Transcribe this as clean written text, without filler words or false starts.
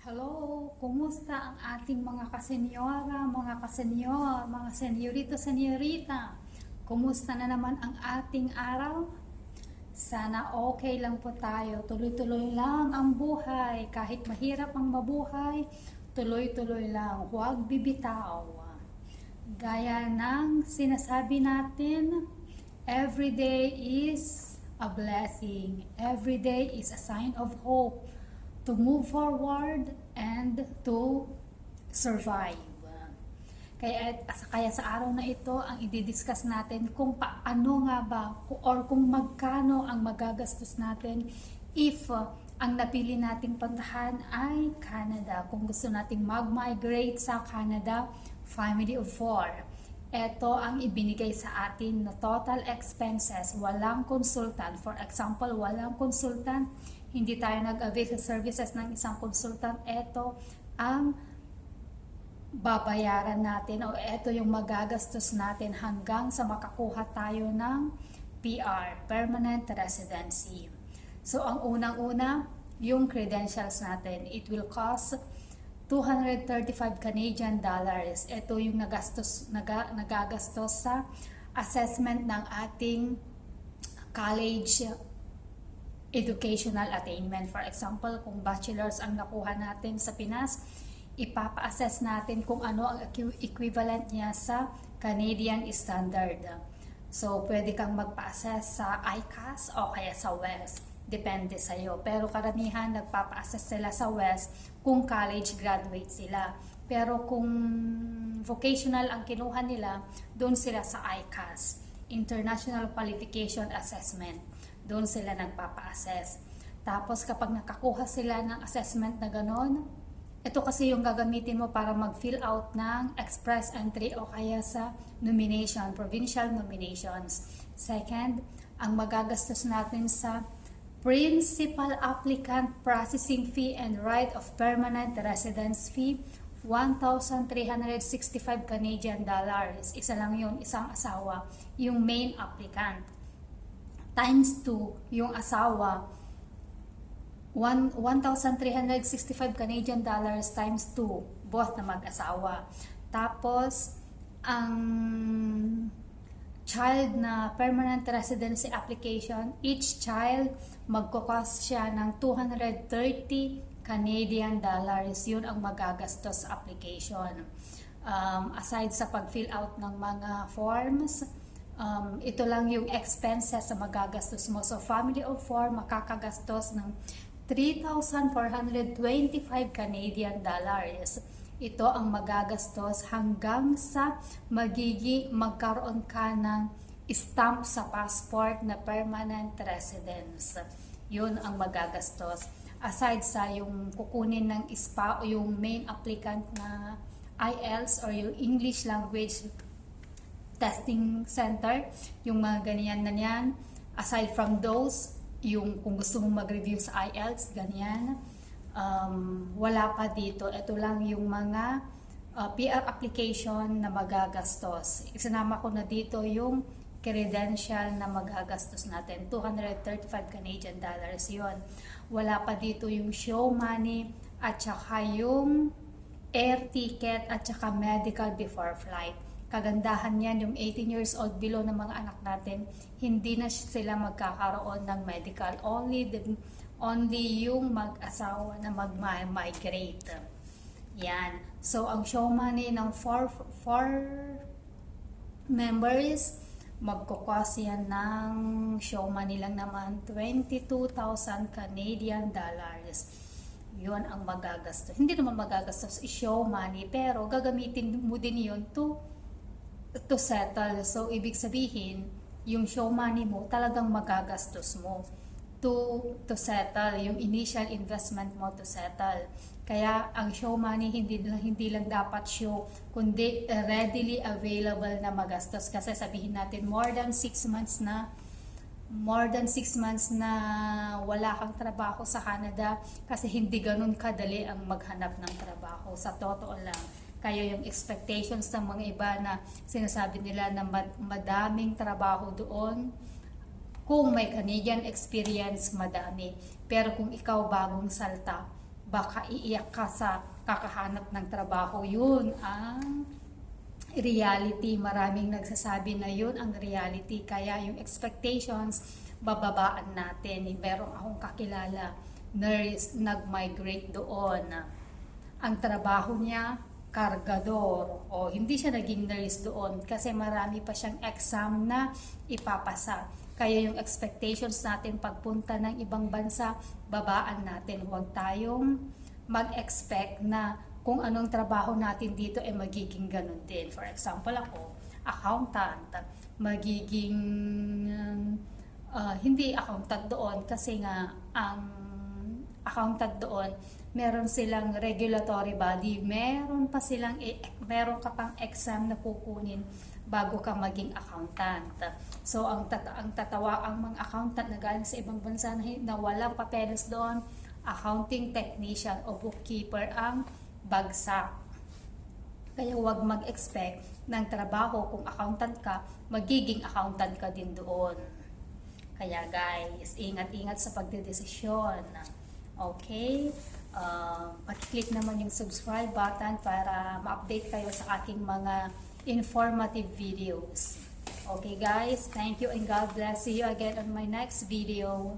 Hello, kumusta ang ating mga kasenyora, mga kasenyor, mga senyorito, senyorita? Kumusta na naman ang ating araw? Sana okay lang po tayo. Tuloy-tuloy lang ang buhay. Kahit mahirap ang mabuhay, tuloy-tuloy lang. Huwag bibitaw. Gaya ng sinasabi natin, every day is a blessing. Every day is a sign of hope to move forward and to survive. Kaya sa araw na ito, ang i-discuss natin kung paano nga ba or kung magkano ang magagastos natin if ang napili nating puntahan ay Canada. Kung gusto nating mag-migrate sa Canada, family of 4. Ito ang ibinigay sa atin na total expenses, walang consultant. For example, walang consultant, hindi tayo nag-avail sa services ng isang consultant. Ito ang babayaran natin o ito yung magagastos natin hanggang sa makakuha tayo ng PR, Permanent Residency. So, ang unang-una, yung credentials natin. It will cost 235 Canadian dollars. Ito yung nagagastos sa assessment ng ating college educational attainment. For example, kung bachelor's ang nakuha natin sa Pinas, ipapa-assess natin kung ano ang equivalent niya sa Canadian standard. So, pwede kang magpa-assess sa ICAS o kaya sa WES. Depende sa'yo. Pero karamihan nagpapa-assess sila sa WES kung college graduate sila. Pero kung vocational ang kinuha nila, doon sila sa ICAS, International Qualification Assessment. Doon sila nagpapa-assess. Tapos kapag nakakuha sila ng assessment na ganon, ito kasi yung gagamitin mo para mag-fill out ng express entry o kaya sa nomination, provincial nominations. Second, ang magagastos natin sa principal applicant processing fee and right of permanent residence fee, 1,365 Canadian dollars. Isa lang yun, isang asawa, yung main applicant. Times 2, yung asawa, 1,365 Canadian dollars times 2, both na mag-asawa. Tapos, ang child na permanent residency application, each child magkakos siya ng 230 Canadian dollars. Yun ang magagastos sa application. Aside sa pag-fill out ng mga forms, ito lang yung expenses sa magagastos mo. So, family of 4 makakagastos ng 3,425 Canadian dollars. Ito ang magagastos hanggang sa magkaroon ka ng stamp sa passport na permanent residence. Yun ang magagastos. Aside sa yung kukunin ng SPA o yung main applicant na IELTS or yung English Language Testing Center, yung mga ganyan na yan. Aside from those, yung kung gusto mong mag-review sa IELTS, ganyan. Wala pa dito. Ito lang yung mga PR application na magagastos. Isinama ko na dito yung credential na magagastos natin. 235 Canadian dollars yun. Wala pa dito yung show money at saka yung air ticket at saka medical before flight. Kagandahan yan, yung 18 years old below ng mga anak natin, hindi na sila magkakaroon ng medical. Only yung mag-asawa na mag-migrate. Yan. So, ang show money ng 4 members, magkukos yan ng show money lang naman, 22,000 Canadian dollars. Yun ang magagastos. Hindi naman magagastos i-show money, pero gagamitin mo din yun to settle. So, ibig sabihin, yung show money mo, talagang magagastos mo to settle. Yung initial investment mo to settle. Kaya, ang show money, hindi lang dapat show, kundi readily available na magastos. Kasi sabihin natin, more than 6 months na wala kang trabaho sa Canada kasi hindi ganun kadali ang maghanap ng trabaho. Sa totoo lang. Kaya yung expectations ng mga iba na sinasabi nila na madaming trabaho doon, kung may Canadian experience, madami. Pero kung ikaw bagong salta, baka iiyak ka sa kakahanap ng trabaho. Yun ang reality. Maraming nagsasabi na yun ang reality. Kaya yung expectations, bababaan natin. Meron akong kakilala, nurse, nag-migrate doon. Ang trabaho niya, kargador. O hindi siya naging nurse doon kasi marami pa siyang exam na ipapasa. Kaya yung expectations natin pagpunta ng ibang bansa, babaan natin. Huwag tayong mag-expect na kung anong trabaho natin dito ay magiging ganun din. For example, ako, accountant, magiging hindi accountant doon kasi nga ang accountant doon, meron silang regulatory body, meron meron ka pang exam na kukunin bago ka maging accountant. So ang mga accountant na galing sa ibang bansa na walang papeles doon, accounting technician o bookkeeper ang bagsak. Kaya huwag mag-expect ng trabaho kung accountant ka, magiging accountant ka din doon. Kaya guys, ingat-ingat sa pagdedesisyon. Okay? Pag-click naman yung subscribe button para ma-update kayo sa aking mga informative videos. Okay guys, thank you and God bless. See you again on my next video.